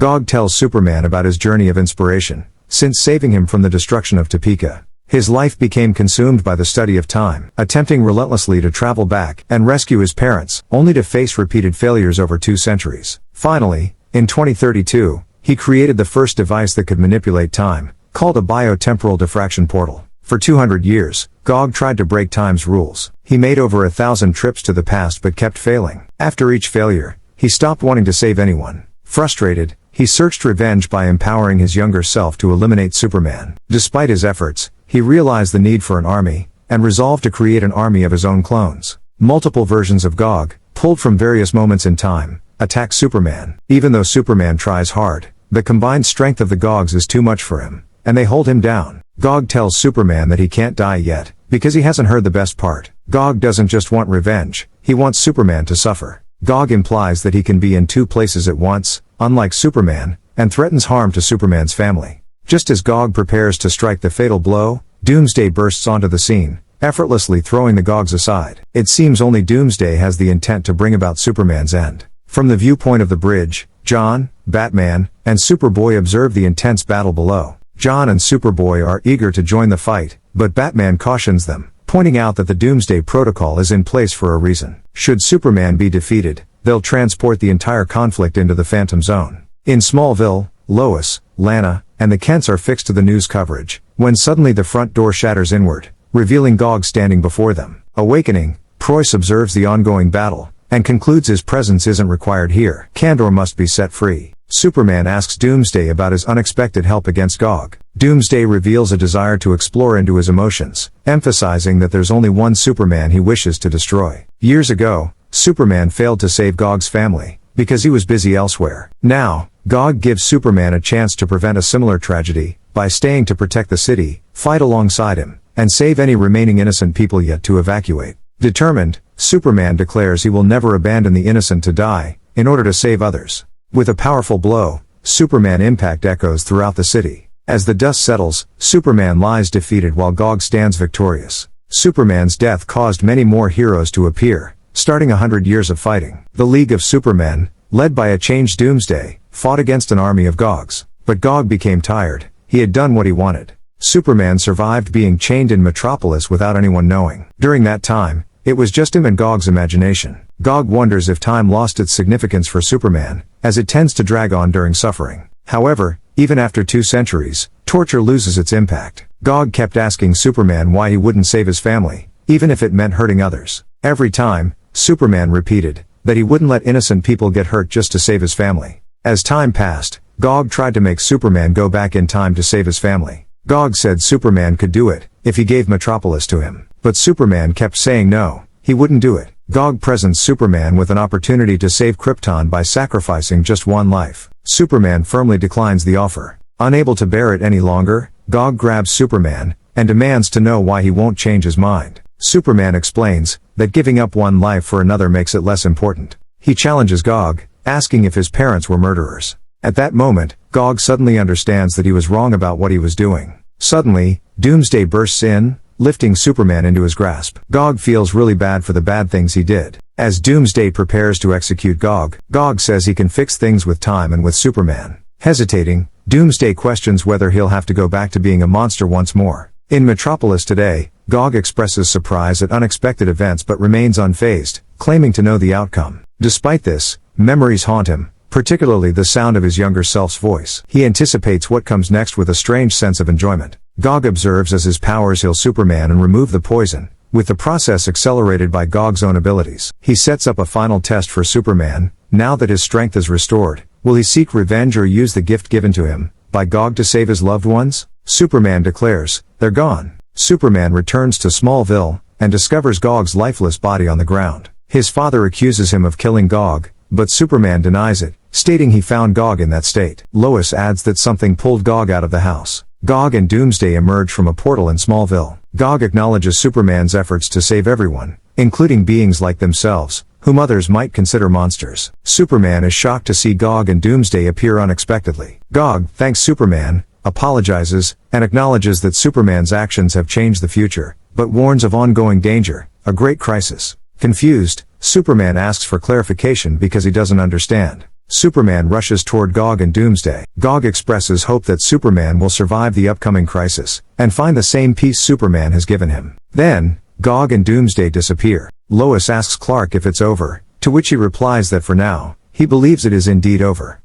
Gog tells Superman about his journey of inspiration, since saving him from the destruction of Topeka. His life became consumed by the study of time, attempting relentlessly to travel back and rescue his parents, only to face repeated failures over 2 centuries. Finally, in 2032, he created the first device that could manipulate time, called a biotemporal diffraction portal. For 200 years, Gog tried to break time's rules. He made over 1,000 trips to the past but kept failing. After each failure, he stopped wanting to save anyone. Frustrated, he searched revenge by empowering his younger self to eliminate Superman. Despite his efforts, he realized the need for an army, and resolved to create an army of his own clones. Multiple versions of Gog, pulled from various moments in time, attack Superman. Even though Superman tries hard, the combined strength of the Gogs is too much for him, and they hold him down. Gog tells Superman that he can't die yet, because he hasn't heard the best part. Gog doesn't just want revenge, he wants Superman to suffer. Gog implies that he can be in 2 places at once, unlike Superman, and threatens harm to Superman's family. Just as Gog prepares to strike the fatal blow, Doomsday bursts onto the scene, effortlessly throwing the Gogs aside. It seems only Doomsday has the intent to bring about Superman's end. From the viewpoint of the bridge, John, Batman, and Superboy observe the intense battle below. John and Superboy are eager to join the fight, but Batman cautions them, pointing out that the Doomsday Protocol is in place for a reason. Should Superman be defeated, they'll transport the entire conflict into the Phantom Zone. In Smallville, Lois, Lana, and the Kents are fixed to the news coverage, when suddenly the front door shatters inward, revealing Gog standing before them. Awakening, Preuss observes the ongoing battle, and concludes his presence isn't required here. Kandor must be set free. Superman asks Doomsday about his unexpected help against Gog. Doomsday reveals a desire to explore into his emotions, emphasizing that there's only one Superman he wishes to destroy. Years ago, Superman failed to save Gog's family, because he was busy elsewhere. Now, Gog gives Superman a chance to prevent a similar tragedy, by staying to protect the city, fight alongside him, and save any remaining innocent people yet to evacuate. Determined, Superman declares he will never abandon the innocent to die, in order to save others. With a powerful blow, Superman impact echoes throughout the city. As the dust settles, Superman lies defeated while Gog stands victorious. Superman's death caused many more heroes to appear, starting 100 years of fighting. The League of Supermen, led by a changed Doomsday, fought against an army of Gogs. But Gog became tired. He had done what he wanted. Superman survived being chained in Metropolis without anyone knowing. During that time, it was just him and Gog's imagination. Gog wonders if time lost its significance for Superman, as it tends to drag on during suffering. However, even after 2 centuries, torture loses its impact. Gog kept asking Superman why he wouldn't save his family, even if it meant hurting others. Every time, Superman repeated that he wouldn't let innocent people get hurt just to save his family. As time passed, Gog tried to make Superman go back in time to save his family. Gog said Superman could do it, if he gave Metropolis to him. But Superman kept saying no, he wouldn't do it. Gog presents Superman with an opportunity to save Krypton by sacrificing just one life. Superman firmly declines the offer. Unable to bear it any longer, Gog grabs Superman, and demands to know why he won't change his mind. Superman explains that giving up one life for another makes it less important. He challenges Gog, asking if his parents were murderers. At that moment, Gog suddenly understands that he was wrong about what he was doing. Suddenly, Doomsday bursts in, lifting Superman into his grasp. Gog feels really bad for the bad things he did. As Doomsday prepares to execute Gog, Gog says he can fix things with time and with Superman. Hesitating, Doomsday questions whether he'll have to go back to being a monster once more. In Metropolis today, Gog expresses surprise at unexpected events but remains unfazed, claiming to know the outcome. Despite this, memories haunt him, particularly the sound of his younger self's voice. He anticipates what comes next with a strange sense of enjoyment. Gog observes as his powers heal Superman and remove the poison, with the process accelerated by Gog's own abilities. He sets up a final test for Superman. Now that his strength is restored, will he seek revenge or use the gift given to him by Gog to save his loved ones? Superman declares, "They're gone." Superman returns to Smallville, and discovers Gog's lifeless body on the ground. His father accuses him of killing Gog, but Superman denies it, stating he found Gog in that state. Lois adds that something pulled Gog out of the house. Gog and Doomsday emerge from a portal in Smallville. Gog acknowledges Superman's efforts to save everyone, including beings like themselves, whom others might consider monsters. Superman is shocked to see Gog and Doomsday appear unexpectedly. Gog thanks Superman, apologizes, and acknowledges that Superman's actions have changed the future, but warns of ongoing danger, a great crisis. Confused, Superman asks for clarification because he doesn't understand. Superman rushes toward Gog and Doomsday. Gog expresses hope that Superman will survive the upcoming crisis, and find the same peace Superman has given him. Then, Gog and Doomsday disappear. Lois asks Clark if it's over, to which he replies that for now, he believes it is indeed over.